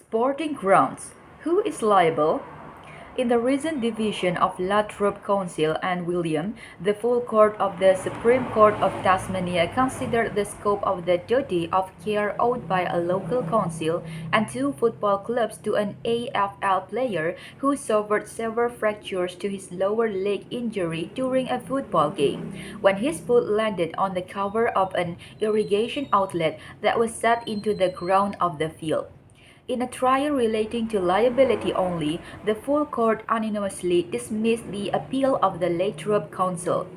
Sporting grounds. Who is liable? In the recent division of La Trobe Council and William, the full court of the Supreme Court of Tasmania considered the scope of the duty of care owed by a local council and two football clubs to an AFL player who suffered severe fractures to his lower leg injury during a football game, when his foot landed on the cover of an irrigation outlet that was set into the ground of the field. In a trial relating to liability only, the full court unanimously dismissed the appeal of the Latrobe Council,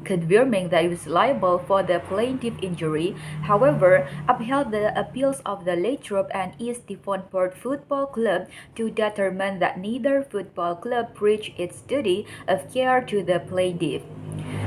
confirming that it was liable for the plaintiff injury, however, upheld the appeals of the Latrobe and East Devonport Football Club to determine that neither football club breached its duty of care to the plaintiff.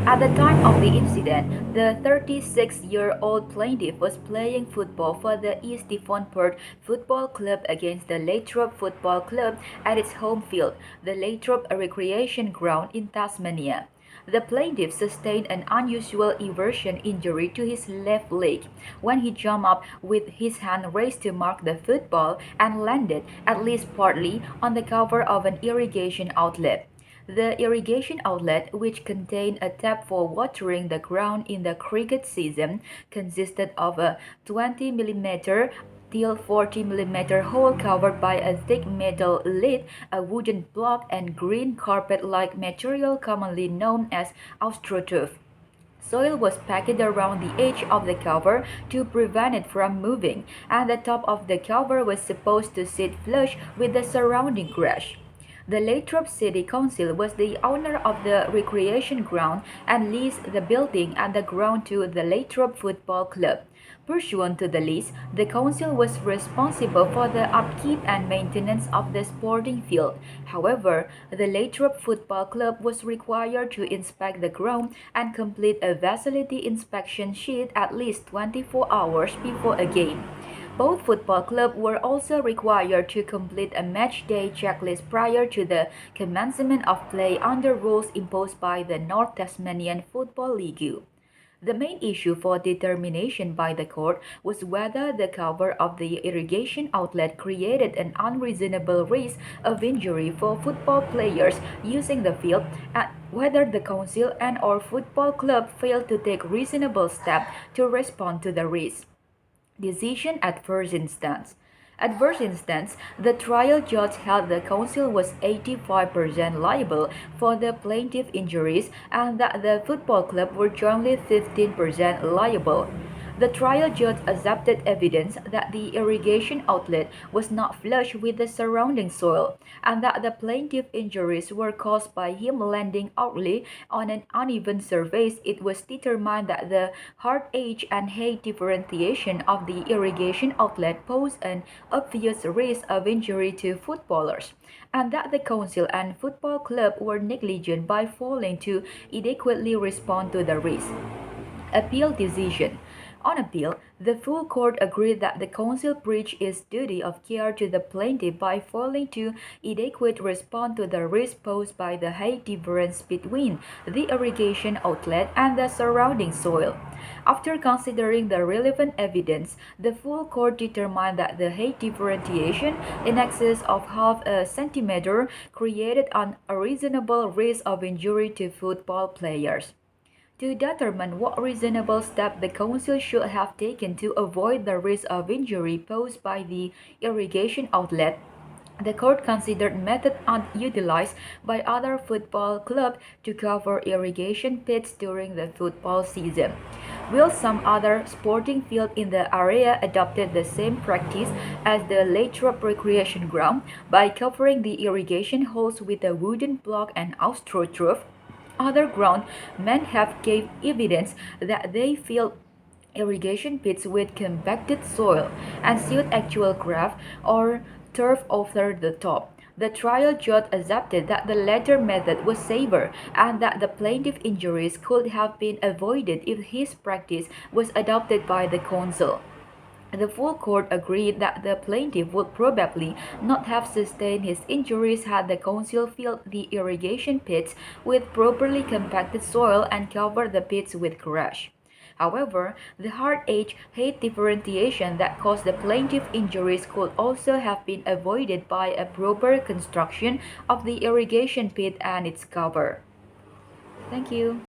At the time of the incident, the 36-year-old plaintiff was playing football for the East Devonport Football Club against the Latrobe Football Club at its home field, the Latrobe Recreation Ground in Tasmania. The plaintiff sustained an unusual eversion injury to his left leg when he jumped up with his hand raised to mark the football and landed, at least partly, on the cover of an irrigation outlet. The irrigation outlet, which contained a tap for watering the ground in the cricket season, consisted of a 20 mm till 40 mm hole covered by a thick metal lid, a wooden block, and green carpet-like material commonly known as astroturf. Soil was packed around the edge of the cover to prevent it from moving, and the top of the cover was supposed to sit flush with the surrounding grass. The Latrobe City Council was the owner of the recreation ground and leased the building and the ground to the Latrobe Football Club. Pursuant to the lease, the council was responsible for the upkeep and maintenance of the sporting field. However, the Latrobe Football Club was required to inspect the ground and complete a facility inspection sheet at least 24 hours before a game. Both football clubs were also required to complete a match day checklist prior to the commencement of play under rules imposed by the North Tasmanian Football League. The main issue for determination by the court was whether the cover of the irrigation outlet created an unreasonable risk of injury for football players using the field and whether the council and/or football club failed to take reasonable steps to respond to the risk. Decision at first instance. At first instance, the trial judge held the council was 85% liable for the plaintiff injuries and that the football club were jointly 15% liable. The trial judge accepted evidence that the irrigation outlet was not flush with the surrounding soil and that the plaintiff injuries were caused by him landing outly on an uneven surface. It was determined that the hard edge and height differentiation of the irrigation outlet posed an obvious risk of injury to footballers, and that the council and football club were negligent by failing to adequately respond to the risk. Appeal decision. On appeal, the full court agreed that the council breached its duty of care to the plaintiff by failing to adequately respond to the risk posed by the height difference between the irrigation outlet and the surrounding soil. After considering the relevant evidence, the full court determined that the height differentiation in excess of half a centimeter created an unreasonable risk of injury to football players. To determine what reasonable step the council should have taken to avoid the risk of injury posed by the irrigation outlet, the court considered methods utilized by other football clubs to cover irrigation pits during the football season. Will some other sporting field in the area adopted the same practice as the Latrobe Recreation Ground by covering the irrigation holes with a wooden block and astroturf? Other ground men have gave evidence that they filled irrigation pits with compacted soil and sealed actual grass or turf over the top. The trial judge accepted that the latter method was safer and that the plaintiff injuries could have been avoided if his practice was adopted by the council. The full court agreed that the plaintiff would probably not have sustained his injuries had the council filled the irrigation pits with properly compacted soil and covered the pits with grass. However, the hard-edged height differentiation that caused the plaintiff injuries could also have been avoided by a proper construction of the irrigation pit and its cover. Thank you.